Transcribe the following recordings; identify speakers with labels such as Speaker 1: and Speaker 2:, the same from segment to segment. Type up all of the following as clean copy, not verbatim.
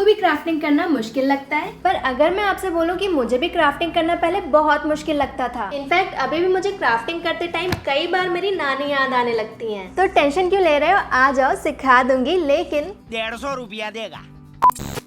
Speaker 1: आपको भी क्राफ्टिंग करना मुश्किल लगता है?
Speaker 2: पर अगर मैं आपसे बोलूं कि मुझे भी क्राफ्टिंग करना पहले बहुत मुश्किल लगता था। इनफैक्ट अभी भी मुझे क्राफ्टिंग करते टाइम कई बार मेरी नानी याद आने लगती हैं। तो टेंशन क्यों ले रहे हो, आ जाओ सिखा दूंगी, लेकिन
Speaker 3: 150 रुपया देगा।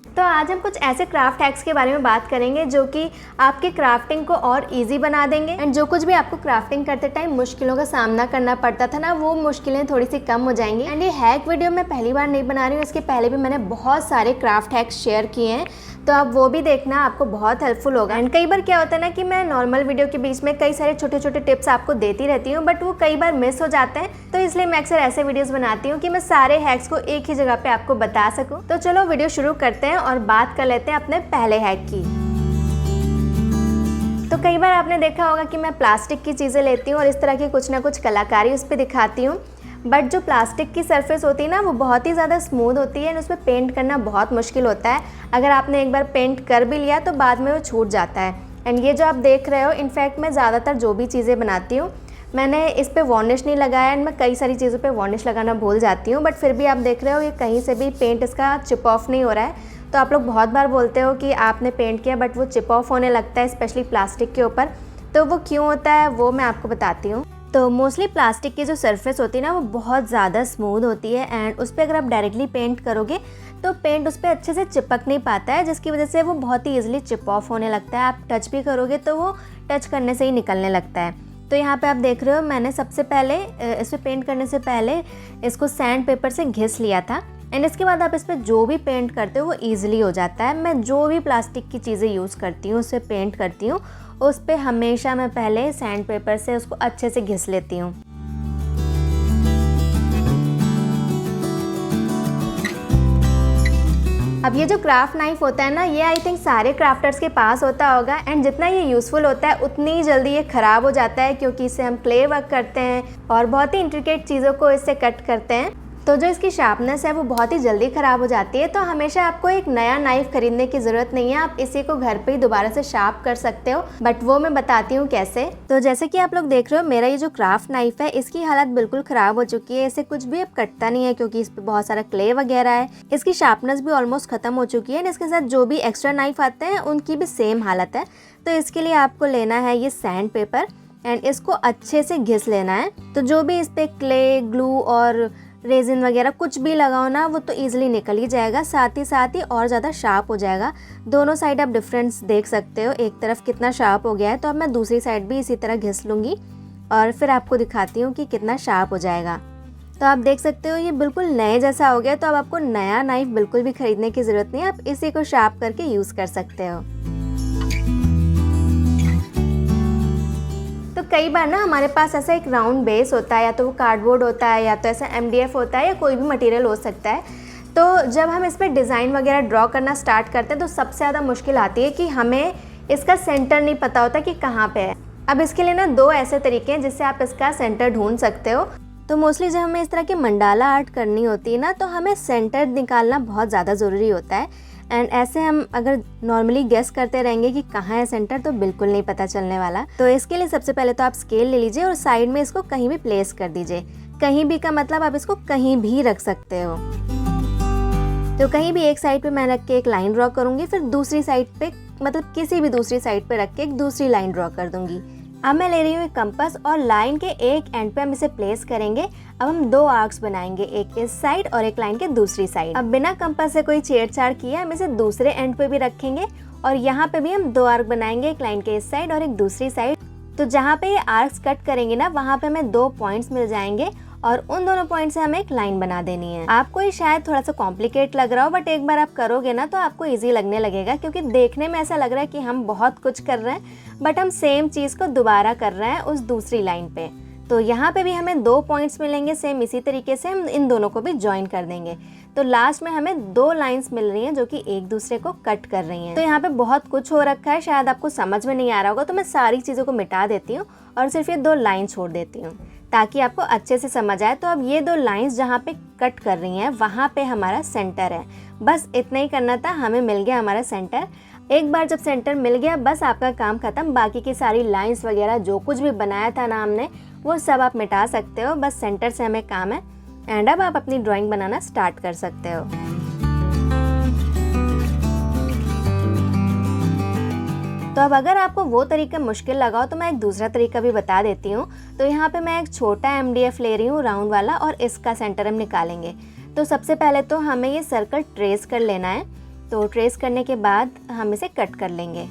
Speaker 2: तो आज हम कुछ ऐसे क्राफ्ट हैक्स के बारे में बात करेंगे जो कि आपके क्राफ्टिंग को और इजी बना देंगे एंड जो कुछ भी आपको क्राफ्टिंग करते टाइम मुश्किलों का सामना करना पड़ता था ना, वो मुश्किलें थोड़ी सी कम हो जाएंगी। एंड ये हैक वीडियो मैं पहली बार नहीं बना रही हूँ, इसके पहले भी मैंने बहुत सारे क्राफ्ट हैक्स शेयर किए हैं, तो आप वो भी देखना, आपको बहुत हेल्पफुल होगा। एंड कई बार क्या होता है ना कि मैं नॉर्मल वीडियो के बीच में कई सारे छोटे छोटे टिप्स आपको देती रहती हूँ, बट वो कई बार मिस हो जाते हैं, तो इसलिए मैं अक्सर ऐसे वीडियोस बनाती हूँ कि मैं सारे हैक्स को एक ही जगह पे आपको बता सकूँ। तो चलो वीडियो शुरू करते हैं और बात कर लेते हैं अपने पहले हैक की। तो कई बार आपने देखा होगा कि मैं प्लास्टिक की चीज़ें लेती हूँ और इस तरह की कुछ ना कुछ कलाकारी उस पर दिखाती हूँ, बट जो प्लास्टिक की सरफेस होती है ना, वो बहुत ही ज़्यादा स्मूथ होती है एंड उस पर पेंट करना बहुत मुश्किल होता है। अगर आपने एक बार पेंट कर भी लिया तो बाद में वो छूट जाता है। एंड ये जो आप देख रहे हो, इनफैक्ट मैं ज़्यादातर जो भी चीज़ें बनाती हूँ, मैंने इस पर वार्निश नहीं लगाया एंड मैं कई सारी चीज़ों पे वार्निश लगाना भूल जाती हूँ, बट फिर भी आप देख रहे हो ये कहीं से भी पेंट इसका चिप ऑफ नहीं हो रहा है। तो आप लोग बहुत बार बोलते हो कि आपने पेंट किया बट वो चिप ऑफ होने लगता है, स्पेशली प्लास्टिक के ऊपर। तो वो क्यों होता है वो मैं आपको बताती हूँ। तो मोस्टली प्लास्टिक की जो सरफेस होती है ना, वो बहुत ज़्यादा स्मूथ होती है एंड उस पर अगर आप डायरेक्टली पेंट करोगे तो पेंट उस पर अच्छे से चिपक नहीं पाता है, जिसकी वजह से वो बहुत ही ईजिली चिप ऑफ होने लगता है। आप टच भी करोगे तो वो टच करने से ही निकलने लगता है। तो यहाँ पे आप देख रहे हो, मैंने सबसे पहले इस पर पेंट करने से पहले इसको सैंड पेपर से घिस लिया था एंड इसके बाद आप इस पर जो भी पेंट करते हो वो ईजिली हो जाता है। मैं जो भी प्लास्टिक की चीज़ें यूज़ करती हूँ, उससे पेंट करती हूँ, उस पर हमेशा मैं पहले सैंड पेपर से उसको अच्छे से घिस लेती हूँ। अब ये जो क्राफ्ट नाइफ होता है ना, ये आई थिंक सारे क्राफ्टर्स के पास होता होगा एंड जितना ये यूज़फुल होता है उतनी ही जल्दी ये ख़राब हो जाता है, क्योंकि इससे हम क्ले वर्क करते हैं और बहुत ही इंट्रिकेट चीज़ों को इससे कट करते हैं, तो जो इसकी शार्पनेस है वो बहुत ही जल्दी ख़राब हो जाती है। तो हमेशा आपको एक नया नाइफ खरीदने की ज़रूरत नहीं है, आप इसी को घर पे ही दोबारा से शार्प कर सकते हो, बट वो मैं बताती हूँ कैसे। तो जैसे कि आप लोग देख रहे हो, मेरा ये जो क्राफ्ट नाइफ है इसकी हालत बिल्कुल ख़राब हो चुकी है, इसे कुछ भी अब कटता नहीं है क्योंकि इस पर बहुत सारा क्ले वगैरह है। इसकी शार्पनेस भी ऑलमोस्ट ख़त्म हो चुकी है। इसके साथ जो भी एक्स्ट्रा नाइफ आते हैं उनकी भी सेम हालत है। तो इसके लिए आपको लेना है ये सैंड पेपर एंड इसको अच्छे से घिस लेना है। तो जो भी इस पर क्ले, ग्लू और रेजिन वगैरह कुछ भी लगाओ ना, वो तो ईजिली निकल ही जाएगा, साथ ही और ज़्यादा शार्प हो जाएगा। दोनों साइड आप डिफरेंस देख सकते हो, एक तरफ कितना शार्प हो गया है। तो अब मैं दूसरी साइड भी इसी तरह घिस लूँगी और फिर आपको दिखाती हूँ कि कितना शार्प हो जाएगा। तो आप देख सकते हो ये बिल्कुल नए जैसा हो गया। तो अब आपको नया नाइफ बिल्कुल भी खरीदने की ज़रूरत नहीं है, आप इसी को शार्प करके यूज़ कर सकते हो। तो कई बार ना हमारे पास ऐसा एक राउंड बेस होता है, या तो वो कार्डबोर्ड होता है, या तो ऐसा MDF होता है, या कोई भी मटेरियल हो सकता है। तो जब हम इस पर डिज़ाइन वगैरह ड्रॉ करना स्टार्ट करते हैं तो सबसे ज़्यादा मुश्किल आती है कि हमें इसका सेंटर नहीं पता होता कि कहाँ पे है। अब इसके लिए ना दो ऐसे तरीके हैं जिससे आप इसका सेंटर ढूंढ सकते हो। तो मोस्टली जब हमें इस तरह की मंडाला आर्ट करनी होती है ना, तो हमें सेंटर निकालना बहुत ज़्यादा ज़रूरी होता है एंड ऐसे हम अगर नॉर्मली गेस करते रहेंगे कि कहाँ है सेंटर, तो बिल्कुल नहीं पता चलने वाला। तो इसके लिए सबसे पहले तो आप स्केल ले लीजिए और साइड में इसको कहीं भी प्लेस कर दीजिए। कहीं भी का मतलब आप इसको कहीं भी रख सकते हो। तो कहीं भी एक साइड पे मैं रख के एक लाइन ड्रॉ करूँगी, फिर दूसरी साइड पे, मतलब किसी भी दूसरी साइड पे रख के एक दूसरी लाइन ड्रॉ कर दूँगी। अब मैं ले रही हूँ एक कंपास और लाइन के एक एंड पे हम इसे प्लेस करेंगे। अब हम दो आर्क्स बनाएंगे, एक इस साइड और एक लाइन के दूसरी साइड। अब बिना कंपास से कोई छेड़छाड़ किए हम इसे दूसरे एंड पे भी रखेंगे और यहाँ पे भी हम दो आर्क बनाएंगे, एक लाइन के इस साइड और एक दूसरी साइड। तो जहाँ पे ये आर्क्स कट करेंगे ना, वहाँ पे हमें 2 पॉइंट्स मिल जाएंगे और उन दोनों पॉइंट से हमें एक लाइन बना देनी है। आपको ये शायद थोड़ा सा कॉम्प्लिकेट लग रहा हो, बट एक बार आप करोगे ना तो आपको इजी लगने लगेगा, क्योंकि देखने में ऐसा लग रहा है कि हम बहुत कुछ कर रहे हैं, बट हम सेम चीज़ को दोबारा कर रहे हैं उस दूसरी लाइन पे। तो यहाँ पे भी हमें 2 पॉइंट्स मिलेंगे, सेम इसी तरीके से हम इन दोनों को भी ज्वाइन कर देंगे। तो लास्ट में हमें 2 लाइंस मिल रही हैं जो कि एक दूसरे को कट कर रही हैं। तो यहाँ पे बहुत कुछ हो रखा है, शायद आपको समझ में नहीं आ रहा होगा, तो मैं सारी चीज़ों को मिटा देती हूँ और सिर्फ ये 2 लाइन छोड़ देती हूँ ताकि आपको अच्छे से समझ आए। तो अब ये 2 लाइंस जहाँ पे कट कर रही हैं वहाँ पे हमारा सेंटर है। बस इतना ही करना था, हमें मिल गया हमारा सेंटर। एक बार जब सेंटर मिल गया, बस आपका काम खत्म। बाकी की सारी लाइंस वगैरह जो कुछ भी बनाया था ना हमने, वो सब आप मिटा सकते हो। बस सेंटर से हमें काम है एंड अब आप अपनी ड्राइंग बनाना स्टार्ट कर सकते हो। तो अब अगर आपको वो तरीका मुश्किल लगा हो तो मैं एक दूसरा तरीका भी बता देती हूँ। तो यहाँ पे मैं एक छोटा MDF ले रही हूँ राउंड वाला, और इसका सेंटर हम निकालेंगे। तो सबसे पहले तो हमें ये सर्कल ट्रेस कर लेना है। तो ट्रेस करने के बाद हम इसे कट कर लेंगे।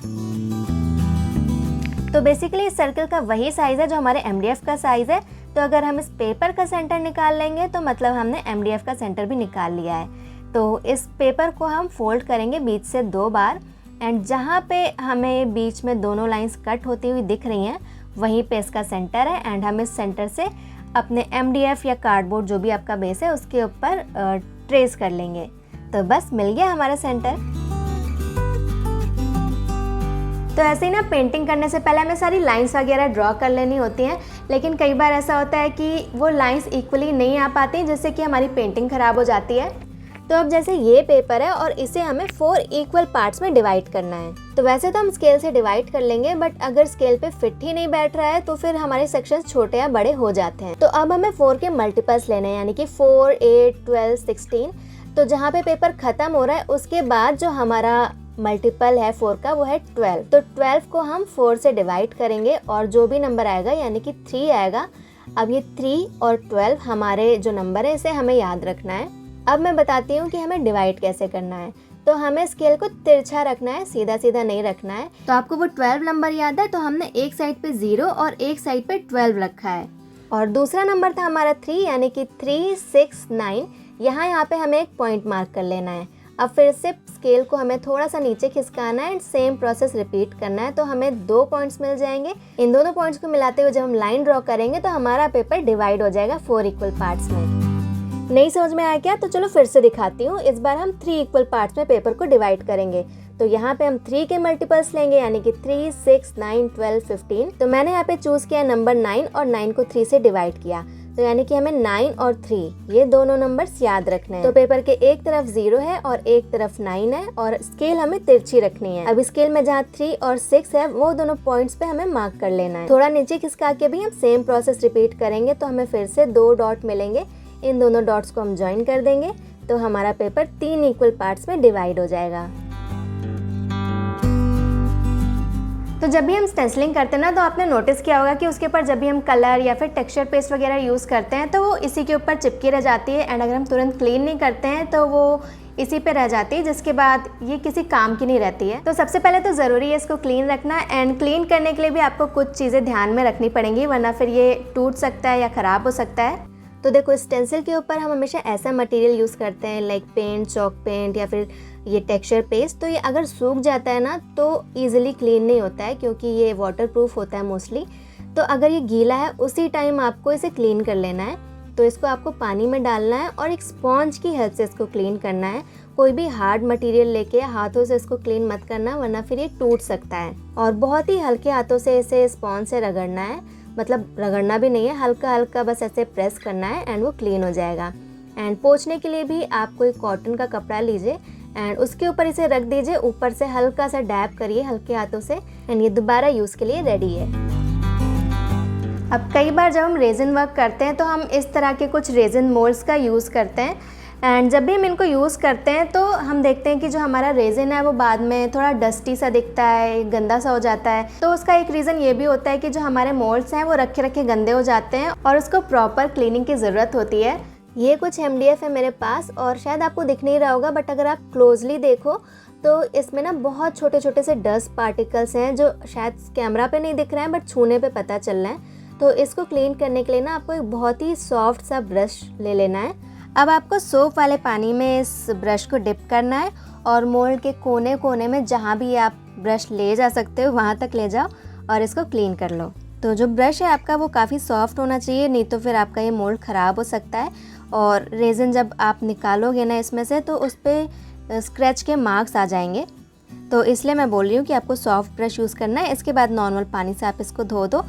Speaker 2: तो बेसिकली इस सर्कल का वही साइज़ है जो हमारे MDF का साइज़ है। तो अगर हम इस पेपर का सेंटर निकाल लेंगे तो मतलब हमने MDF का सेंटर भी निकाल लिया है। तो इस पेपर को हम फोल्ड करेंगे बीच से 2 बार, एंड जहाँ पे हमें बीच में दोनों लाइंस कट होती हुई दिख रही हैं वहीं पे इसका सेंटर है। एंड हम इस सेंटर से अपने MDF या कार्डबोर्ड जो भी आपका बेस है उसके ऊपर ट्रेस कर लेंगे। तो बस मिल गया हमारा सेंटर। तो ऐसे ही ना पेंटिंग करने से पहले हमें सारी लाइंस वगैरह ड्रॉ कर लेनी होती हैं, लेकिन कई बार ऐसा होता है कि वो लाइंस इक्वली नहीं आ पाती, जिससे कि हमारी पेंटिंग ख़राब हो जाती है। तो अब जैसे ये पेपर है और इसे हमें 4 इक्वल पार्ट्स में डिवाइड करना है। तो वैसे तो हम स्केल से डिवाइड कर लेंगे, बट अगर स्केल पे फिट ही नहीं बैठ रहा है तो फिर हमारे सेक्शंस छोटे या बड़े हो जाते हैं। तो अब हमें 4 के मल्टीपल्स लेने हैं, यानी कि 4, 8, 12, 16। तो जहाँ पे पेपर ख़त्म हो रहा है उसके बाद जो हमारा मल्टीपल है 4 का वो है 12। तो 12 को हम 4 से डिवाइड करेंगे और जो भी नंबर आएगा यानी कि 3 आएगा। अब ये 3 और 12 हमारे जो नंबर है इसे हमें याद रखना है। अब मैं बताती हूँ कि हमें डिवाइड कैसे करना है। तो हमें स्केल को तिरछा रखना है, सीधा सीधा नहीं रखना है। तो आपको वो 12 नंबर याद है, तो हमने एक साइड पे 0 और एक साइड पे 12 रखा है। और दूसरा नंबर था हमारा 3, यानी कि 3, 6, 9। यहाँ पे हमें एक पॉइंट मार्क कर लेना है। अब फिर से स्केल को हमें थोड़ा सा नीचे खिसकाना है एंड सेम प्रोसेस रिपीट करना है। तो हमें 2 पॉइंट्स मिल जाएंगे। इन दोनों पॉइंट्स को मिलाते हुए जब हम लाइन ड्रॉ करेंगे तो हमारा पेपर डिवाइड हो जाएगा 4 इक्वल पार्ट्स में। नहीं समझ में आया क्या? तो चलो फिर से दिखाती हूँ। इस बार हम 3 इक्वल पार्ट्स में पेपर को डिवाइड करेंगे। तो यहाँ पे हम 3 के मल्टीपल्स लेंगे, यानी कि 3, 6, 9, 12, 15। तो मैंने यहाँ पे चूज किया नंबर 9 और 9 को 3 से डिवाइड किया। तो यानी कि हमें 9 और 3 ये दोनों नंबर्स याद रखने हैं। तो पेपर के एक तरफ 0 है और एक तरफ 9 है और स्केल हमें तिरछी रखनी है। अब स्केल में जहाँ 3 और 6 है वो दोनों पॉइंट्स पे हमें मार्क कर लेना है। थोड़ा नीचे खिसका के भी हम सेम प्रोसेस रिपीट करेंगे तो हमें फिर से 2 डॉट मिलेंगे। इन दोनों डॉट्स को हम ज्वाइन कर देंगे तो हमारा पेपर 3 इक्वल पार्ट्स में डिवाइड हो जाएगा। तो जब भी हम स्टेंसिलिंग करते हैं ना, तो आपने नोटिस किया होगा कि उसके ऊपर जब भी हम कलर या फिर टेक्सचर पेस्ट वगैरह यूज़ करते हैं तो वो इसी के ऊपर चिपकी रह जाती है। एंड अगर हम तुरंत क्लीन नहीं करते हैं तो वो इसी पे रह जाती है, जिसके बाद ये किसी काम की नहीं रहती है। तो सबसे पहले तो ज़रूरी है इसको क्लीन रखना। एंड क्लीन करने के लिए भी आपको कुछ चीज़ें ध्यान में रखनी पड़ेंगी, वरना फिर ये टूट सकता है या ख़राब हो सकता है। तो देखो, स्टेंसिल के ऊपर हम हमेशा ऐसा मटेरियल यूज़ करते हैं लाइक पेंट, चॉक पेंट या फिर ये टेक्सचर पेस्ट। तो ये अगर सूख जाता है ना तो ईजिली क्लीन नहीं होता है, क्योंकि ये वाटरप्रूफ होता है मोस्टली। तो अगर ये गीला है उसी टाइम आपको इसे क्लीन कर लेना है। तो इसको आपको पानी में डालना है और एक स्पॉन्ज की हेल्प से इसको क्लीन करना है। कोई भी हार्ड मटेरियल लेके हाथों से इसको क्लीन मत करना, वरना फिर ये टूट सकता है। और बहुत ही हल्के हाथों से इसे स्पॉन्ज से रगड़ना है, मतलब रगड़ना भी नहीं है, हल्का हल्का बस ऐसे प्रेस करना है एंड वो क्लीन हो जाएगा। एंड पोंछने के लिए भी आप कोई कॉटन का कपड़ा लीजिए एंड उसके ऊपर इसे रख दीजिए, ऊपर से हल्का सा डैब करिए हल्के हाथों से एंड ये दोबारा यूज़ के लिए रेडी है। अब कई बार जब हम रेजिन वर्क करते हैं तो हम इस तरह के कुछ रेजिन मोल्ड्स का यूज़ करते हैं। एंड जब भी हम इनको यूज़ करते हैं तो हम देखते हैं कि जो हमारा रेजिन है वो बाद में थोड़ा डस्टी सा दिखता है, गंदा सा हो जाता है। तो उसका एक रीज़न ये भी होता है कि जो हमारे मोल्ड्स हैं वो रखे रखे गंदे हो जाते हैं और उसको प्रॉपर क्लीनिंग की ज़रूरत होती है। ये कुछ MDF है मेरे पास और शायद आपको दिख नहीं रहा होगा, बट अगर आप क्लोजली देखो तो इसमें ना बहुत छोटे छोटे से डस्ट पार्टिकल्स हैं जो शायद कैमरा पे नहीं दिख रहे हैं बट छूने पे पता चल रहा है। तो इसको क्लीन करने के लिए ना आपको एक बहुत ही सॉफ्ट सा ब्रश ले लेना है। अब आपको सोप वाले पानी में इस ब्रश को डिप करना है और मोल्ड के कोने कोने में जहाँ भी आप ब्रश ले जा सकते हो वहाँ तक ले जाओ और इसको क्लीन कर लो। तो जो ब्रश है आपका वो काफ़ी सॉफ्ट होना चाहिए, नहीं तो फिर आपका ये मोल्ड ख़राब हो सकता है। और रेजिन जब आप निकालोगे ना इसमें से तो उस पर स्क्रैच के मार्क्स आ जाएंगे। तो इसलिए मैं बोल रही हूँ कि आपको सॉफ्ट ब्रश यूज़ करना है। इसके बाद नॉर्मल पानी से आप इसको धो दो।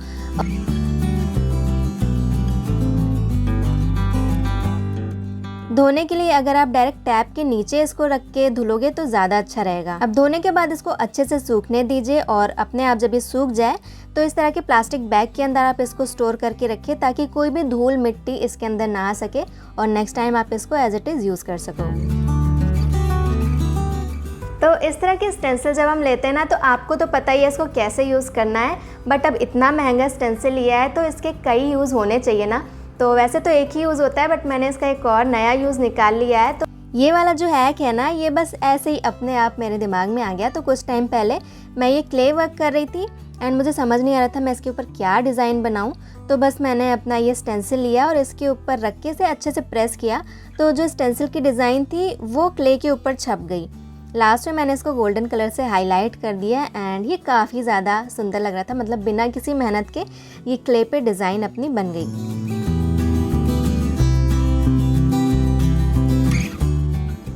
Speaker 2: धोने के लिए अगर आप डायरेक्ट टैप के नीचे इसको रख के धुलोगे तो ज़्यादा अच्छा रहेगा। अब धोने के बाद इसको अच्छे से सूखने दीजिए और अपने आप जब ये सूख जाए तो इस तरह के प्लास्टिक बैग के अंदर आप इसको स्टोर करके रखिए ताकि कोई भी धूल मिट्टी इसके अंदर ना आ सके और नेक्स्ट टाइम आप इसको एज इट इज़ यूज़ कर सको। तो तो इस तरह के स्टेंसिल जब हम लेते हैं ना, तो आपको तो पता ही है इसको कैसे यूज़ करना है, बट अब इतना महंगा स्टेंसिल लिया है तो इसके कई यूज़ होने चाहिए ना। तो वैसे तो एक ही यूज़ होता है, बट मैंने इसका एक और नया यूज़ निकाल लिया है। तो ये वाला जो हैक है ना, ये बस ऐसे ही अपने आप मेरे दिमाग में आ गया। तो कुछ टाइम पहले मैं ये क्ले वर्क कर रही थी एंड मुझे समझ नहीं आ रहा था मैं इसके ऊपर क्या डिज़ाइन बनाऊं। तो बस मैंने अपना ये स्टेंसिल लिया और इसके ऊपर रख के इसे अच्छे से प्रेस किया, तो जो स्टेंसिल की डिज़ाइन थी वो क्ले के ऊपर छप गई। लास्ट में मैंने इसको गोल्डन कलर से हाईलाइट कर दिया एंड ये काफ़ी ज़्यादा सुंदर लग रहा था। मतलब बिना किसी मेहनत के ये क्ले पे डिज़ाइन अपनी बन गई।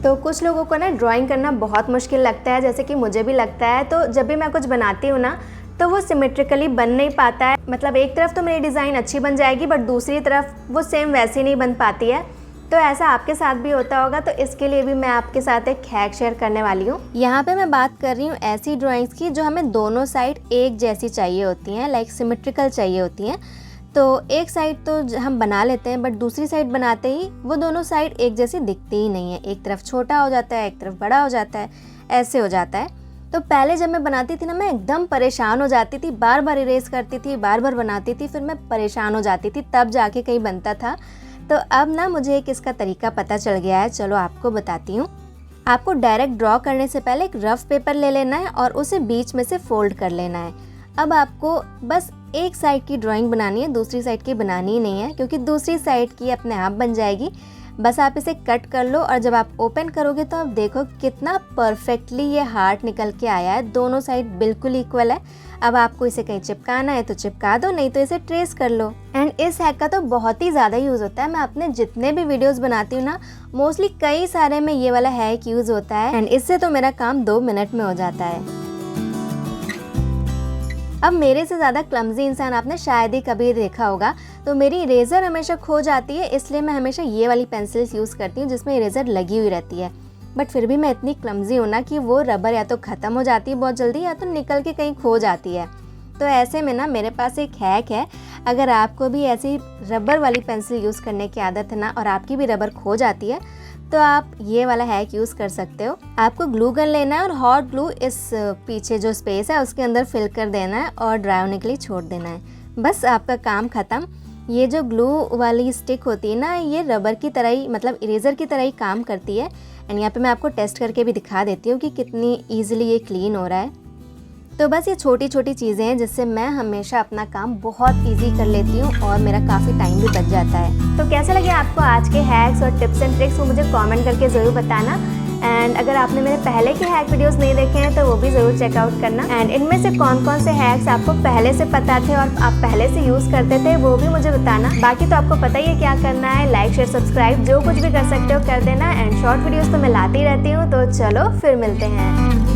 Speaker 2: तो कुछ लोगों को ना ड्राइंग करना बहुत मुश्किल लगता है, जैसे कि मुझे भी लगता है। तो जब भी मैं कुछ बनाती हूँ ना, तो वो सिमेट्रिकली बन नहीं पाता है। मतलब एक तरफ तो मेरी डिज़ाइन अच्छी बन जाएगी, बट दूसरी तरफ वो सेम वैसी नहीं बन पाती है। तो ऐसा आपके साथ भी होता होगा, तो इसके लिए भी मैं आपके साथ एक हैक शेयर करने वाली हूँ। यहाँ पे मैं बात कर रही हूँ ऐसी ड्राइंग्स की जो हमें दोनों साइड एक जैसी चाहिए होती हैं, लाइक सिमेट्रिकल चाहिए होती हैं। तो एक साइड तो हम बना लेते हैं, बट दूसरी साइड बनाते ही वो दोनों साइड एक जैसी दिखती ही नहीं है। एक तरफ छोटा हो जाता है, एक तरफ बड़ा हो जाता है, ऐसे हो जाता है। तो पहले जब मैं बनाती थी ना, मैं एकदम परेशान हो जाती थी, बार बार इरेज करती थी, बार बार बनाती थी, फिर मैं परेशान हो जाती थी, तब जाके कहीं बनता था। तो अब ना मुझे एक इसका तरीका पता चल गया है, चलो आपको बताती हूँ। आपको डायरेक्ट ड्रॉ करने से पहले एक रफ पेपर ले लेना है और उसे बीच में से फोल्ड कर लेना है। अब आपको बस एक साइड की ड्राइंग बनानी है, दूसरी साइड की बनानी ही नहीं है, क्योंकि दूसरी साइड की अपने आप बन जाएगी। बस आप इसे कट कर लो और जब आप ओपन करोगे तो आप देखो कितना परफेक्टली ये हार्ट निकल के आया है। दोनों साइड बिल्कुल इक्वल है। अब आपको इसे कहीं चिपकाना है तो चिपका दो, नहीं तो इसे ट्रेस कर लो। एंड इस हैक का तो बहुत ही ज़्यादा यूज़ होता है। मैं अपने जितने भी वीडियोस बनाती हूँ ना, मोस्टली कई सारे में ये वाला हैक यूज़ होता है एंड इससे तो मेरा काम 2 मिनट में हो जाता है। अब मेरे से ज़्यादा क्लमजी इंसान आपने शायद ही कभी देखा होगा। तो मेरी इरेज़र हमेशा खो जाती है, इसलिए मैं हमेशा ये वाली पेंसिल्स यूज़ करती हूँ जिसमें इरेज़र लगी हुई रहती है। बट फिर भी मैं इतनी क्लमजी हूँ ना कि वो रबर या तो ख़त्म हो जाती है बहुत जल्दी, या तो निकल के कहीं खो जाती है। तो ऐसे में ना मेरे पास एक हैक है। अगर आपको भी ऐसी रबर वाली पेंसिल यूज़ करने की आदत है ना, और आपकी भी रबर खो जाती है, तो आप ये वाला हैक यूज़ कर सकते हो। आपको ग्लू गन लेना है और हॉट ग्लू इस पीछे जो स्पेस है उसके अंदर फिल कर देना है और ड्राई होने के लिए छोड़ देना है। बस आपका काम ख़त्म। ये जो ग्लू वाली स्टिक होती है ना, ये रबर की तरह ही, मतलब इरेज़र की तरह ही काम करती है। एंड यहाँ पे मैं आपको टेस्ट करके भी दिखा देती हूँ कि कितनी ईजिली ये क्लीन हो रहा है। तो बस ये छोटी छोटी चीज़ें हैं जिससे मैं हमेशा अपना काम बहुत इजी कर लेती हूँ और मेरा काफ़ी टाइम भी बच जाता है। तो कैसे लगे आपको आज के हैक्स और टिप्स एंड ट्रिक्स, वो मुझे कमेंट करके ज़रूर बताना। एंड अगर आपने मेरे पहले के हैक वीडियोस नहीं देखे हैं तो वो भी ज़रूर चेकआउट करना। एंड इनमें से कौन कौन से हैक्स आपको पहले से पता थे और आप पहले से यूज़ करते थे, वो भी मुझे बताना। बाकी तो आपको पता ही है क्या करना है, लाइक शेयर सब्सक्राइब जो कुछ भी कर सकते हो कर देना। एंड शॉर्ट वीडियोज़ तो मैं लाती रहती हूँ। तो चलो फिर मिलते हैं।